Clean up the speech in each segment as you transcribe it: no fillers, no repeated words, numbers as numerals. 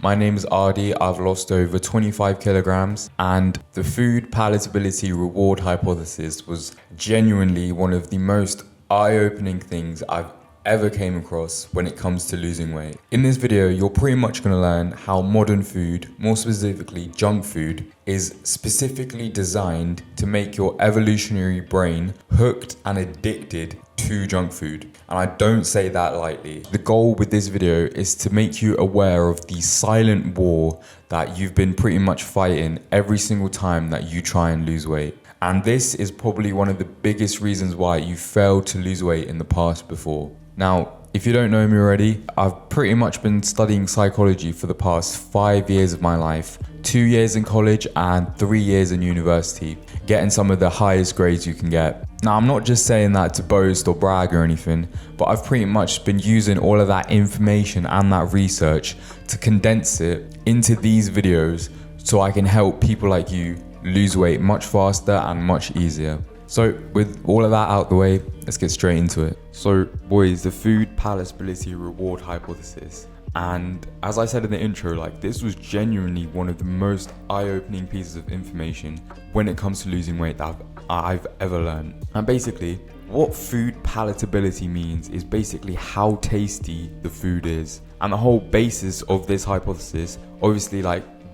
My name is Ardi. I've lost over 25 kilograms, and the food palatability reward hypothesis was genuinely one of the most eye-opening things I've ever came across when it comes to losing weight. In this video, you're pretty much going to learn how modern food, more specifically junk food, is specifically designed to make your evolutionary brain hooked and addicted to junk food. And I don't say that lightly. The goal with this video is to make you aware of the silent war that you've been pretty much fighting every single time that you try and lose weight. And this is probably one of the biggest reasons why you failed to lose weight in the past before. Now, if you don't know me already, I've pretty much been studying psychology for the past 5 years of my life, 2 years in college and 3 years in university, getting some of the highest grades you can get. Now, I'm not just saying that to boast or brag or anything, but I've pretty much been using all of that information and that research to condense it into these videos so I can help people like you lose weight much faster and much easier. So with all of that out the way, let's get straight into it. So boys, the food palatability reward hypothesis. And as I said in the intro, this was genuinely one of the most eye-opening pieces of information when it comes to losing weight that I've ever learned. And basically, what food palatability means is basically how tasty the food is. And the whole basis of this hypothesis, obviously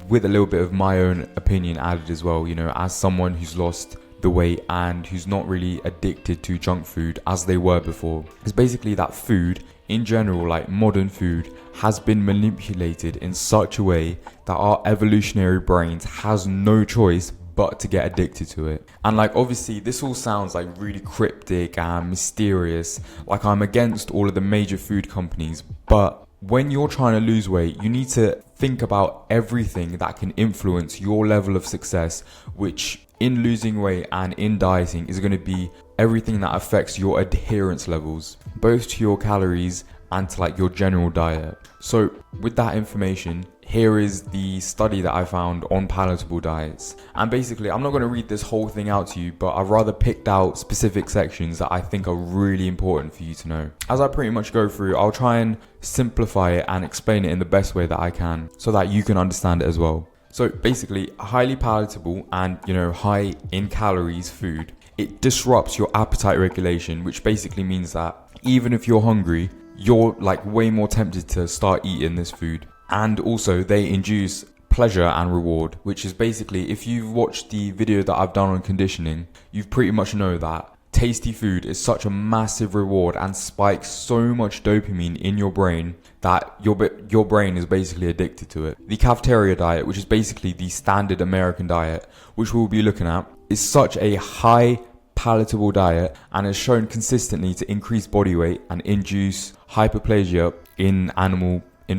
with a little bit of my own opinion added as well, as someone who's lost the weight and who's not really addicted to junk food as they were before, is basically that food in general, modern food, has been manipulated in such a way that our evolutionary brains has no choice but to get addicted to it. And obviously this all sounds really cryptic and mysterious, I'm against all of the major food companies, but when you're trying to lose weight, you need to think about everything that can influence your level of success, which in losing weight and in dieting is going to be everything that affects your adherence levels, both to your calories and to your general diet. So with that information, here is the study that I found on palatable diets. And basically, I'm not going to read this whole thing out to you, but I've rather picked out specific sections that I think are really important for you to know. As I pretty much go through, I'll try and simplify it and explain it in the best way that I can so that you can understand it as well. So basically, highly palatable and, high in calories food, it disrupts your appetite regulation, which basically means that even if you're hungry, you're way more tempted to start eating this food. And also they induce pleasure and reward, which is basically, if you've watched the video that I've done on conditioning, you pretty much know that tasty food is such a massive reward and spikes so much dopamine in your brain that your brain is basically addicted to it. The cafeteria diet, which is basically the standard American diet, which we'll be looking at, is such a high palatable diet and is shown consistently to increase body weight and induce hyperplasia in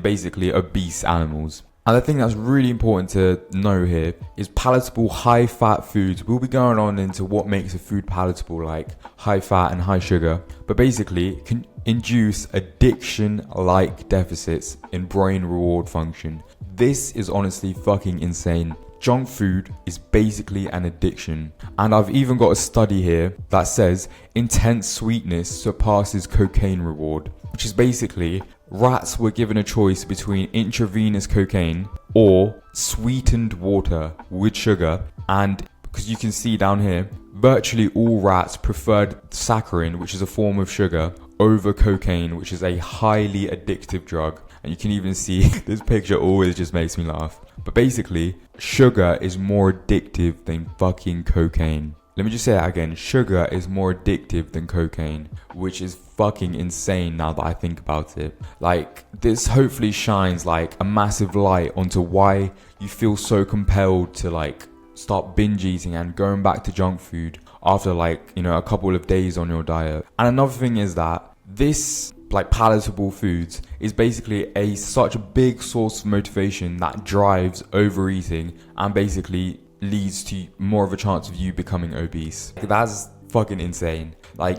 basically obese animals. And the thing that's really important to know here is palatable high fat foods. We'll be going on into what makes a food palatable, like high fat and high sugar, but basically it can induce addiction like deficits in brain reward function. This is honestly fucking insane. Junk food is basically an addiction. And I've even got a study here that says intense sweetness surpasses cocaine reward, which is basically rats were given a choice between intravenous cocaine or sweetened water with sugar, and because you can see down here, virtually all rats preferred saccharin, which is a form of sugar, over cocaine, which is a highly addictive drug. And you can even see this picture always just makes me laugh. But basically, sugar is more addictive than fucking cocaine. Let me just say that again. Sugar is more addictive than cocaine, which is fucking insane now that I think about it. This hopefully shines a massive light onto why you feel so compelled to start binge eating and going back to junk food after a couple of days on your diet. And another thing is that this palatable foods is basically such a big source of motivation that drives overeating and basically leads to more of a chance of you becoming obese. That's fucking insane.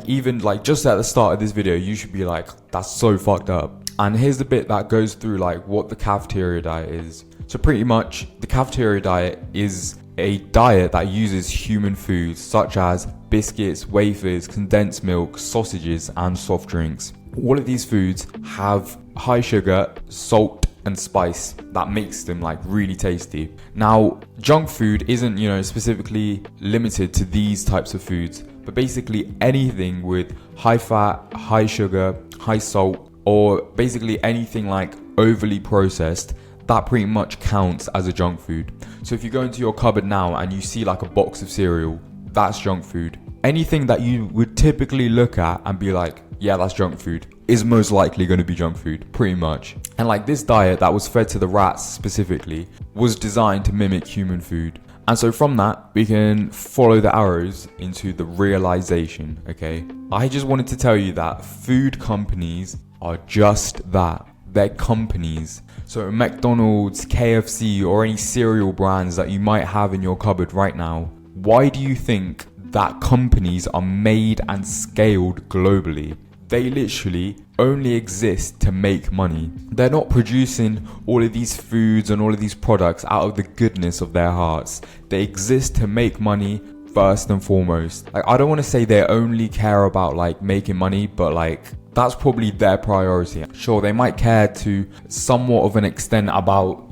Even just at the start of this video, you should be that's so fucked up. And here's the bit that goes through what the cafeteria diet is. So pretty much the cafeteria diet is a diet that uses human foods such as biscuits, wafers, condensed milk, sausages and soft drinks. All of these foods have high sugar, salt and spice that makes them like really tasty. Now, junk food isn't, specifically limited to these types of foods, but basically anything with high fat, high sugar, high salt, or basically anything like overly processed, that pretty much counts as a junk food. So if you go into your cupboard now and you see like a box of cereal, that's junk food. Anything that you would typically look at and be like, yeah, that's junk food, is most likely going to be junk food, pretty much. And like this diet that was fed to the rats specifically was designed to mimic human food. And so from that, we can follow the arrows into the realization, okay? I just wanted to tell you that food companies are just that. They're companies. So McDonald's, KFC, or any cereal brands that you might have in your cupboard right now, why do you think that companies are made and scaled globally? They literally only exist to make money. They're not producing all of these foods and all of these products out of the goodness of their hearts. They exist to make money first and foremost. Like, I don't want to say they only care about like making money, but like that's probably their priority. Sure, they might care to somewhat of an extent about,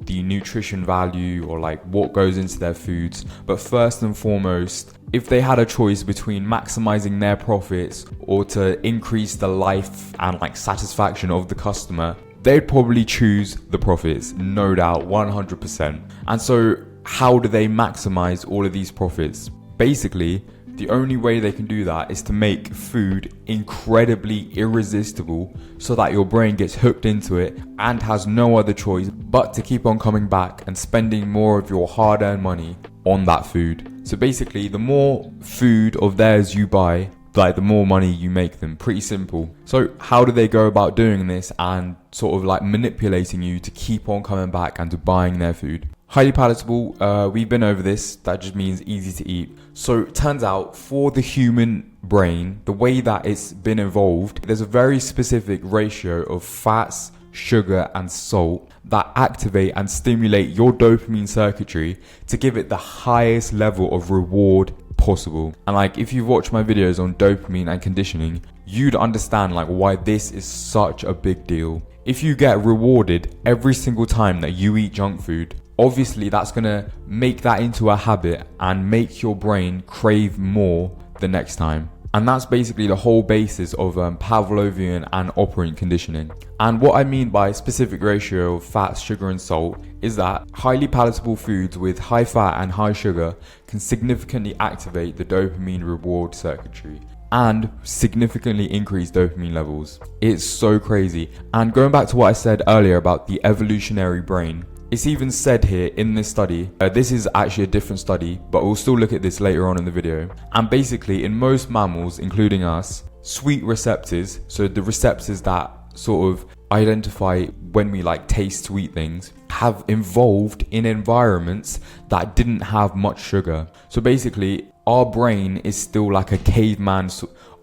the nutrition value or like what goes into their foods. But first and foremost, if they had a choice between maximizing their profits or to increase the life and like satisfaction of the customer, they'd probably choose the profits, no doubt, 100%. And so how do they maximize all of these profits? Basically, the only way they can do that is to make food incredibly irresistible so that your brain gets hooked into it and has no other choice but to keep on coming back and spending more of your hard-earned money on that food. So basically, the more food of theirs you buy, like the more money you make them. Pretty simple. So how do they go about doing this and sort of like manipulating you to keep on coming back and to buying their food? Highly palatable, we've been over this, that just means easy to eat. So it turns out for the human brain, the way that it's been evolved, there's a very specific ratio of fats, sugar and salt that activate and stimulate your dopamine circuitry to give it the highest level of reward possible. And like if you've watched my videos on dopamine and conditioning, you'd understand like why this is such a big deal. If you get rewarded every single time that you eat junk food, obviously that's going to make that into a habit and make your brain crave more the next time. And that's basically the whole basis of Pavlovian and operant conditioning. And what I mean by specific ratio of fats, sugar and salt is that highly palatable foods with high fat and high sugar can significantly activate the dopamine reward circuitry and significantly increase dopamine levels. It's so crazy. And going back to what I said earlier about the evolutionary brain, it's even said here in this study, this is actually a different study, but we'll still look at this later on in the video. And basically in most mammals, including us, sweet receptors, so the receptors that sort of identify when we like taste sweet things, have evolved in environments that didn't have much sugar. So basically our brain is still like a caveman,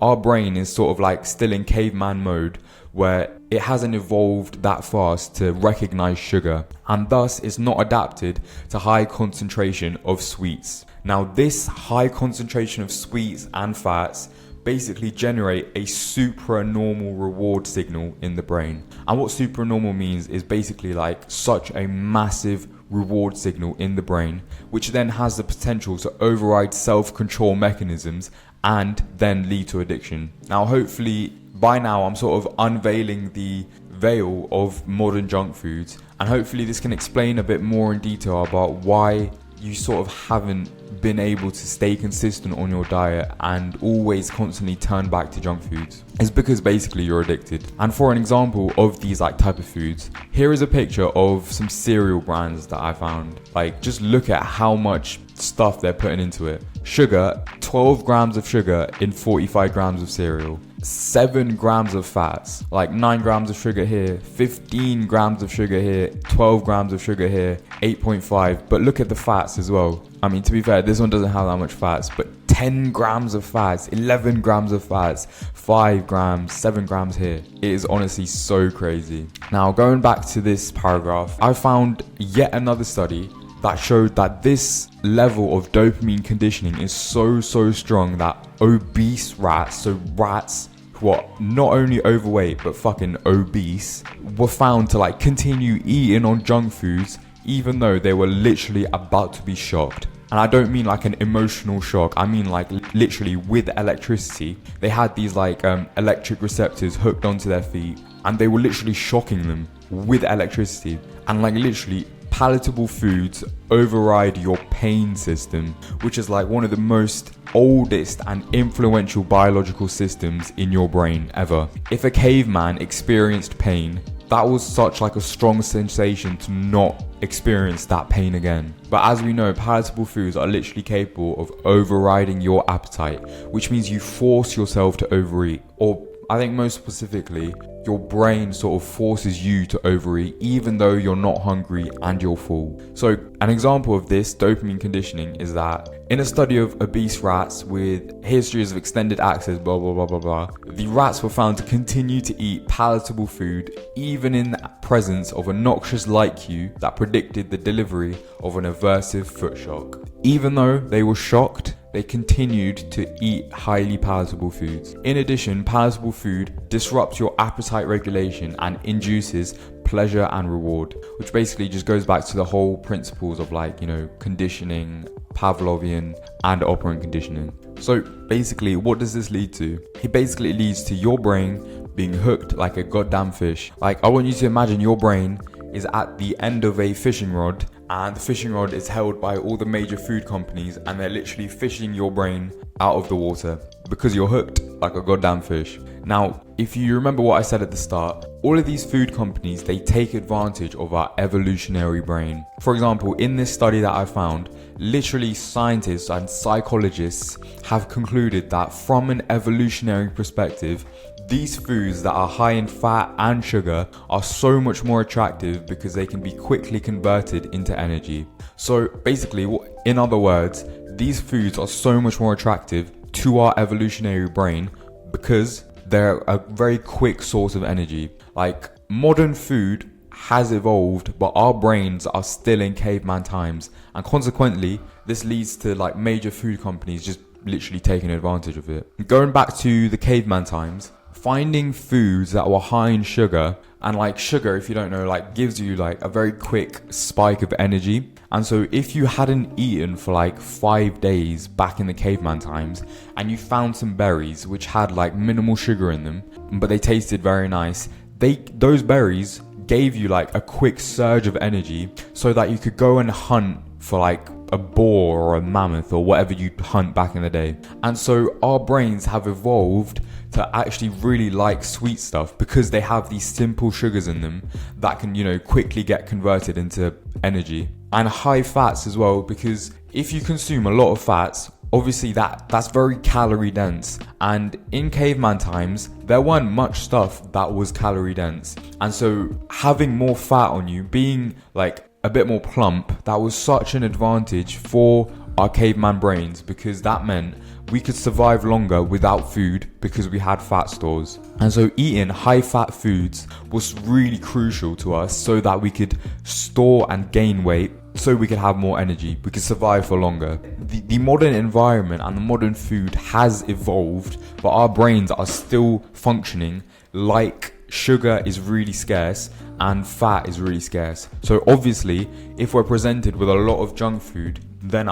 our brain is sort of like still in caveman mode where it hasn't evolved that fast to recognize sugar, and thus it's not adapted to high concentration of sweets. Now this high concentration of sweets and fats basically generate a supranormal reward signal in the brain. And what supranormal means is basically like such a massive reward signal in the brain, which then has the potential to override self-control mechanisms and then lead to addiction. Now hopefully by now I'm sort of unveiling the veil of modern junk foods, and hopefully this can explain a bit more in detail about why you sort of haven't been able to stay consistent on your diet and always constantly turn back to junk foods. It's because basically you're addicted. And for an example of these like type of foods, here is a picture of some cereal brands that I found. Like just look at how much stuff they're putting into it. Sugar, 12 grams of sugar in 45 grams of cereal. 7 grams of fats, like 9 grams of sugar here, 15 grams of sugar here, 12 grams of sugar here, 8.5. But look at the fats as well. I mean, to be fair, this one doesn't have that much fats, but 10 grams of fats, 11 grams of fats, 5 grams, 7 grams here. It is honestly so crazy. Now, going back to this paragraph, I found yet another study that showed that this level of dopamine conditioning is so strong that obese rats, so rats not only overweight but fucking obese, were found to like continue eating on junk foods even though they were literally about to be shocked. And I don't mean like an emotional shock, I mean like literally with electricity. They had these like electric receptors hooked onto their feet, and they were literally shocking them with electricity. And like literally, palatable foods override your pain system, which is like one of the most oldest and influential biological systems in your brain ever. If a caveman experienced pain, that was such like a strong sensation to not experience that pain again. But as we know, palatable foods are literally capable of overriding your appetite, which means you force yourself to overeat, or I think most specifically, your brain sort of forces you to overeat even though you're not hungry and you're full. So an example of this dopamine conditioning is that in a study of obese rats with histories of extended access, blah, blah, blah, blah, blah, the rats were found to continue to eat palatable food even in the presence of a noxious light cue that predicted the delivery of an aversive foot shock. Even though they were shocked, they continued to eat highly palatable foods. In addition, palatable food disrupts your appetite regulation and induces pleasure and reward, which basically just goes back to the whole principles of like, conditioning, Pavlovian and operant conditioning. So basically, what does this lead to? It basically leads to your brain being hooked like a goddamn fish. Like, I want you to imagine your brain is at the end of a fishing rod, and the fishing rod is held by all the major food companies, and they're literally fishing your brain out of the water because you're hooked like a goddamn fish. Now, if you remember what I said at the start, all of these food companies, they take advantage of our evolutionary brain. For example, in this study that I found, literally scientists and psychologists have concluded that from an evolutionary perspective, these foods that are high in fat and sugar are so much more attractive because they can be quickly converted into energy. So basically, in other words, these foods are so much more attractive to our evolutionary brain because they're a very quick source of energy. Like, modern food has evolved, but our brains are still in caveman times, and consequently this leads to like major food companies just literally taking advantage of it. Going back to the caveman times, finding foods that were high in sugar, and like sugar, if you don't know, like gives you like a very quick spike of energy. And so if you hadn't eaten for like 5 days back in the caveman times, and you found some berries which had like minimal sugar in them, but they tasted very nice, those berries gave you like a quick surge of energy so that you could go and hunt for like a boar or a mammoth or whatever you hunt back in the day. And so our brains have evolved to actually really like sweet stuff because they have these simple sugars in them that can, quickly get converted into energy. And high fats as well, because if you consume a lot of fats, obviously that's very calorie dense. And in caveman times, there weren't much stuff that was calorie dense. And so having more fat on you, being like a bit more plump, that was such an advantage for our caveman brains, because that meant we could survive longer without food because we had fat stores. And so eating high fat foods was really crucial to us so that we could store and gain weight, so we could have more energy, we could survive for longer. The modern environment and the modern food has evolved, but our brains are still functioning like sugar is really scarce and fat is really scarce. So obviously, if we're presented with a lot of junk food, then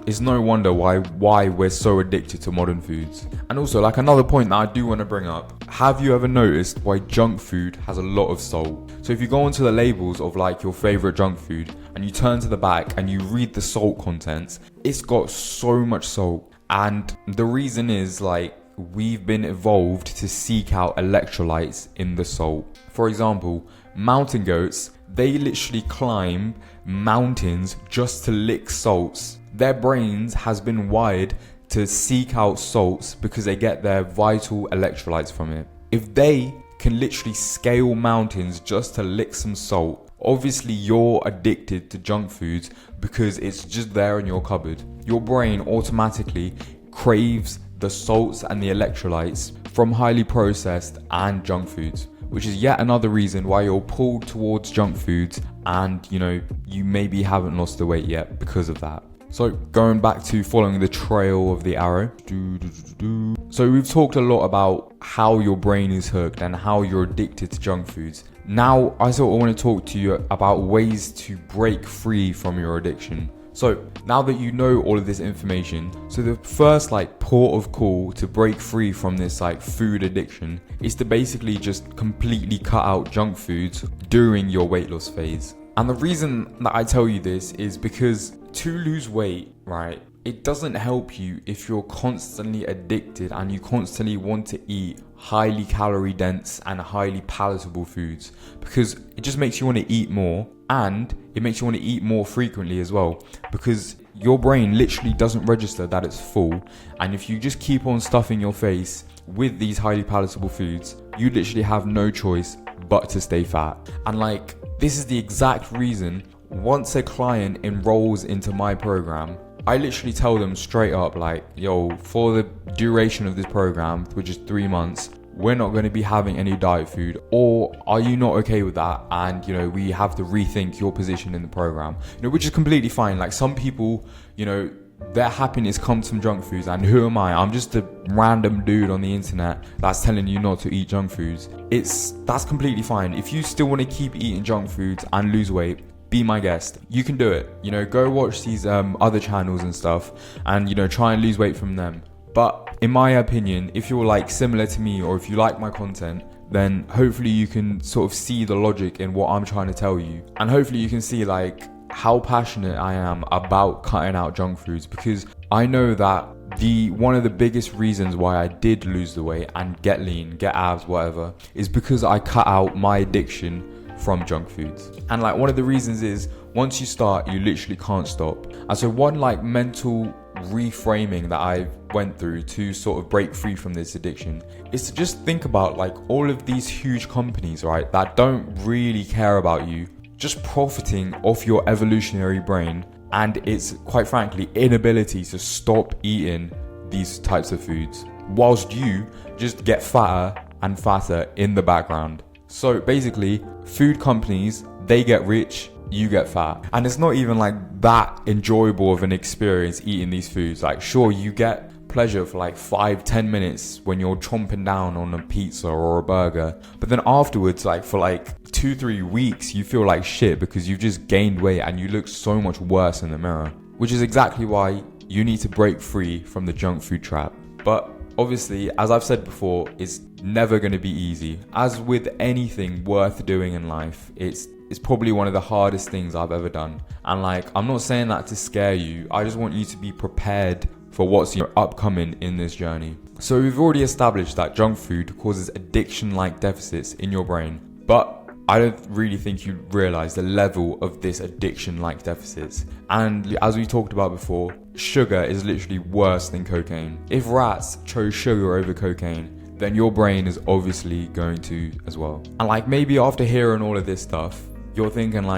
it's no wonder why we're so addicted to modern foods. And also, like, another point that I do want to bring up, have you ever noticed why junk food has a lot of salt? So if you go onto the labels of like your favorite junk food and you turn to the back and you read the salt contents, it's got so much salt. And the reason is, like, we've been evolved to seek out electrolytes in the salt. For example, mountain goats, they literally climb mountains just to lick salts. Their brains has been wired to seek out salts because they get their vital electrolytes from it. If they can literally scale mountains just to lick some salt, obviously you're addicted to junk foods because it's just there in your cupboard. Your brain automatically craves the salts and the electrolytes from highly processed and junk foods, which is yet another reason why you're pulled towards junk foods, and you maybe haven't lost the weight yet because of that. So going back to following the trail of the arrow. So we've talked a lot about how your brain is hooked and how you're addicted to junk foods. Now I sort of want to talk to you about ways to break free from your addiction. So now that you know all of this information, so the first port of call to break free from this food addiction is to basically just completely cut out junk foods during your weight loss phase. And the reason that I tell you this is because to lose weight, right, it doesn't help you if you're constantly addicted and you constantly want to eat highly calorie dense and highly palatable foods, because it just makes you want to eat more, and it makes you want to eat more frequently as well, because your brain literally doesn't register that it's full. And if you just keep on stuffing your face with these highly palatable foods, you literally have no choice but to stay fat. And this is the exact reason once a client enrolls into my program, I literally tell them straight up, yo, for the duration of this program, which is 3 months, we're not going to be having any diet food, or are you not okay with that? And, we have to rethink your position in the program, which is completely fine. Some people, their happiness comes from junk foods, and who am I? I'm just a random dude on the internet that's telling you not to eat junk foods. That's completely fine. If you still want to keep eating junk foods and lose weight, be my guest. You can do it. Go watch these other channels and stuff, and try and lose weight from them. But in my opinion, if you're similar to me, or if you like my content, then hopefully you can sort of see the logic in what I'm trying to tell you, and hopefully you can see how passionate I am about cutting out junk foods, because I know that one of the biggest reasons why I did lose the weight and get lean, get abs, whatever, is because I cut out my addiction from junk foods. And one of the reasons is, once you start, you literally can't stop. And so one mental reframing that I went through to sort of break free from this addiction is to just think about all of these huge companies, right, that don't really care about you, just profiting off your evolutionary brain and its, quite frankly, inability to stop eating these types of foods, whilst you just get fatter and fatter in the background. So basically, food companies, they get rich, you get fat. And it's not even that enjoyable of an experience eating these foods. Sure, you get pleasure for 5-10 minutes when you're chomping down on a pizza or a burger, but then afterwards, for 2-3 weeks, you feel like shit because you've just gained weight and you look so much worse in the mirror. Which is exactly why you need to break free from the junk food trap. But obviously, as I've said before, it's never going to be easy. As with anything worth doing in life, it's probably one of the hardest things I've ever done. And I'm not saying that to scare you. I just want you to be prepared for what's upcoming in this journey. So we've already established that junk food causes addiction-like deficits in your brain. But I don't really think you realize the level of this addiction-like deficits. And as we talked about before, sugar is literally worse than cocaine. If rats chose sugar over cocaine, then your brain is obviously going to as well. And maybe after hearing all of this stuff, you're thinking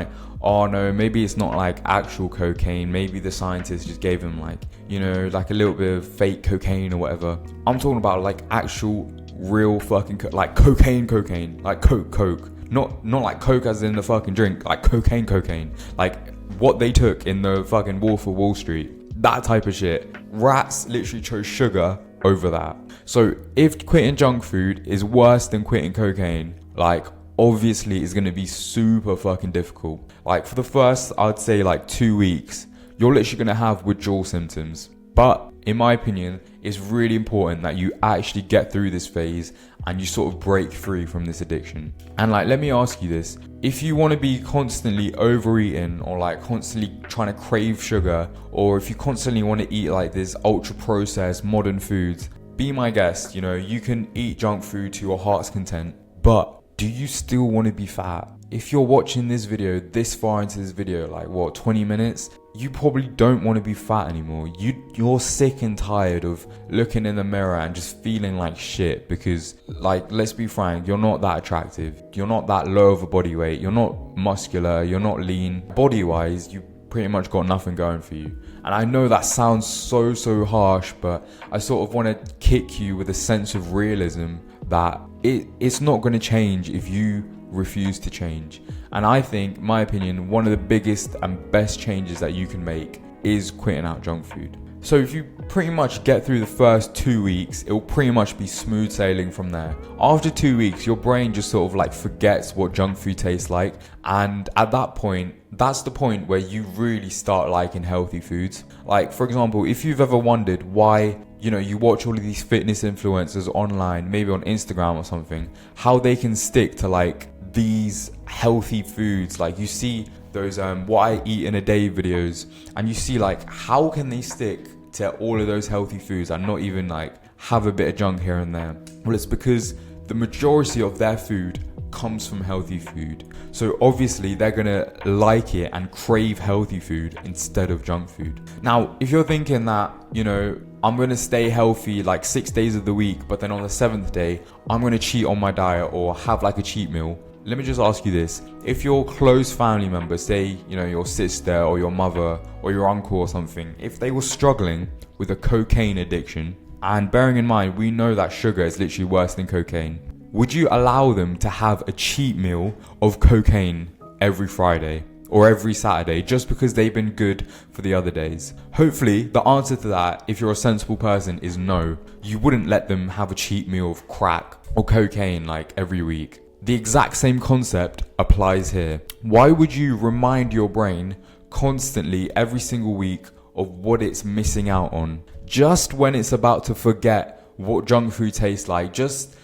oh no, maybe it's not actual cocaine. Maybe the scientists just gave him a little bit of fake cocaine or whatever. I'm talking about actual real fucking cocaine, coke. Not coke as in the fucking drink, cocaine. What they took in the fucking Wolf of Wall Street. That type of shit. Rats literally chose sugar over that. So if quitting junk food is worse than quitting cocaine, obviously it's going to be super fucking difficult. For the first, I'd say 2 weeks, you're literally going to have withdrawal symptoms. But in my opinion, it's really important that you actually get through this phase and you sort of break free from this addiction. And let me ask you this. If you want to be constantly overeating or constantly trying to crave sugar, or if you constantly want to eat this ultra processed modern foods, be my guest. You can eat junk food to your heart's content, but do you still want to be fat? If you're watching this video this far into this video, 20 minutes, you probably don't want to be fat anymore. You're sick and tired of looking in the mirror and just feeling like shit because, let's be frank, you're not that attractive. You're not that low of a body weight. You're not muscular. You're not lean. Body-wise, you pretty much got nothing going for you. And I know that sounds so harsh, but I sort of want to kick you with a sense of realism that it's not going to change if you refuse to change. And I think, my opinion, one of the biggest and best changes that you can make is quitting out junk food. So if you pretty much get through the first 2 weeks, it will pretty much be smooth sailing from there. After 2 weeks, your brain just sort of like forgets what junk food tastes like. And at that point, that's the point where you really start liking healthy foods. Like, for example, if you've ever wondered why, you watch all of these fitness influencers online, maybe on Instagram or something, how they can stick to like these healthy foods. Like you see those what I eat in a day videos, and you see like how can they stick to all of those healthy foods and not even like have a bit of junk here and there? Well, it's because the majority of their food comes from healthy food. So obviously they're gonna like it and crave healthy food instead of junk food. Now, if you're thinking that, I'm gonna stay healthy like 6 days of the week, but then on the 7th day, I'm gonna cheat on my diet or have like a cheat meal. Let me just ask you this. If your close family member, say, your sister or your mother or your uncle or something, if they were struggling with a cocaine addiction, and bearing in mind, we know that sugar is literally worse than cocaine, would you allow them to have a cheat meal of cocaine every Friday or every Saturday just because they've been good for the other days? Hopefully, the answer to that, if you're a sensible person, is no. You wouldn't let them have a cheat meal of crack or cocaine like every week. The exact same concept applies here. Why would you remind your brain constantly every single week of what it's missing out on? Just when it's about to forget what junk food tastes like, just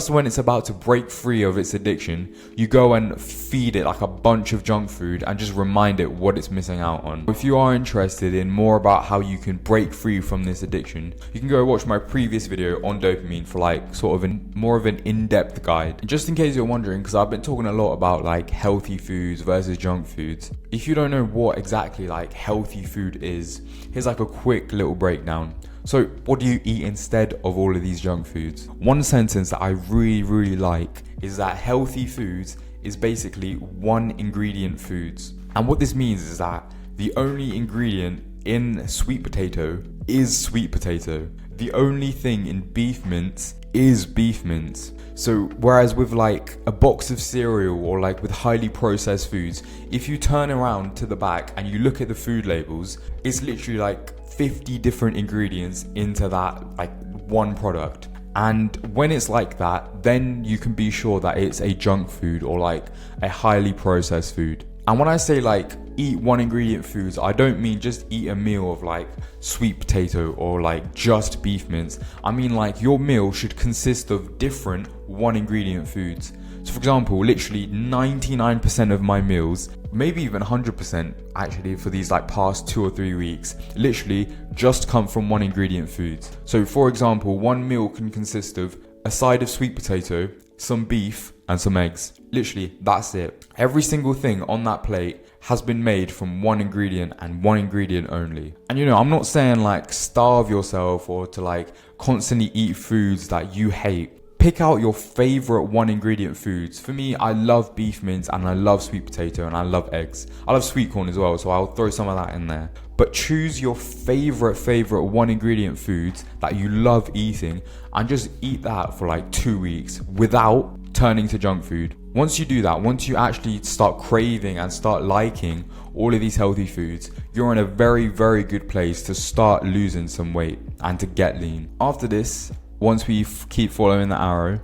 when it's about to break free of its addiction, you go and feed it like a bunch of junk food and just remind it what it's missing out on. If you are interested in more about how you can break free from this addiction, you can go watch my previous video on dopamine for like sort of more of an in-depth guide. And just in case you're wondering, because I've been talking a lot about like healthy foods versus junk foods. If you don't know what exactly like healthy food is, here's like a quick little breakdown. So what do you eat instead of all of these junk foods? One sentence that I really, really like is that healthy foods is basically one ingredient foods. And what this means is that the only ingredient in sweet potato is sweet potato. The only thing in beef mince is beef mince. So whereas with like a box of cereal or like with highly processed foods, if you turn around to the back and you look at the food labels, it's literally like 50 different ingredients into that like one product. And when it's like that, then you can be sure that it's a junk food or like a highly processed food. And when I say like eat one ingredient foods, I don't mean just eat a meal of like sweet potato or like just beef mince. I mean like your meal should consist of different one ingredient foods. So for example, literally 99% of my meals, maybe even 100% actually for these like past 2 or 3 weeks, literally just come from one ingredient foods. So for example, one meal can consist of a side of sweet potato, some beef and some eggs. Literally, that's it. Every single thing on that plate has been made from one ingredient and one ingredient only. And I'm not saying like starve yourself or to like constantly eat foods that you hate. Pick out your favorite one ingredient foods. For me, I love beef mince and I love sweet potato and I love eggs. I love sweet corn as well, so I'll throw some of that in there. But choose your favorite one ingredient foods that you love eating and just eat that for like 2 weeks without turning to junk food. Once you do that, once you actually start craving and start liking all of these healthy foods, you're in a very, very good place to start losing some weight and to get lean. After this, once we keep following the arrow,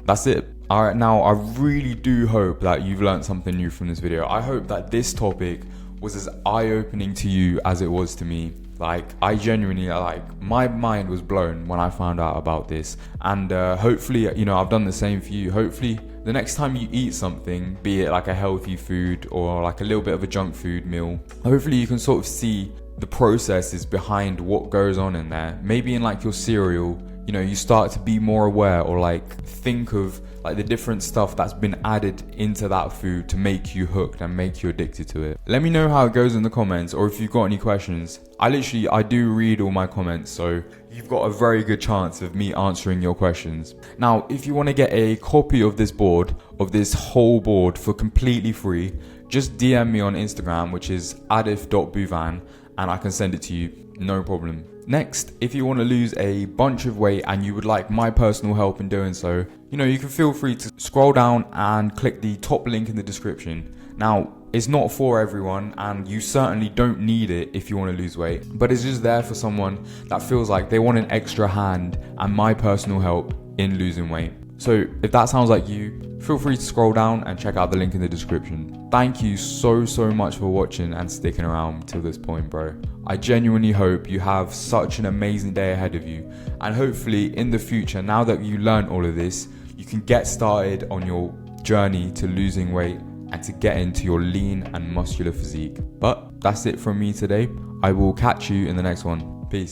that's it. Alright, now I really do hope that you've learned something new from this video. I hope that this topic was as eye-opening to you as it was to me. Like, I genuinely, my mind was blown when I found out about this. And hopefully, I've done the same for you. Hopefully, the next time you eat something, be it like a healthy food or like a little bit of a junk food meal, hopefully you can sort of see the processes behind what goes on in there. Maybe in like your cereal, you start to be more aware or like think of like the different stuff that's been added into that food to make you hooked and make you addicted to it. Let me know how it goes in the comments, or if you've got any questions. I do read all my comments, so you've got a very good chance of me answering your questions. Now, if you want to get a copy of this whole board for completely free, just DM me on Instagram, which is adif.buvan, and I can send it to you, no problem. Next, if you want to lose a bunch of weight and you would like my personal help in doing so, you can feel free to scroll down and click the top link in the description. Now, it's not for everyone, and you certainly don't need it if you want to lose weight, but it's just there for someone that feels like they want an extra hand and my personal help in losing weight. So if that sounds like you, feel free to scroll down and check out the link in the description. Thank you so much for watching and sticking around till this point, bro. I genuinely hope you have such an amazing day ahead of you, and hopefully in the future, now that you learned all of this, you can get started on your journey to losing weight and to get into your lean and muscular physique. But that's it from me today. I will catch you in the next one.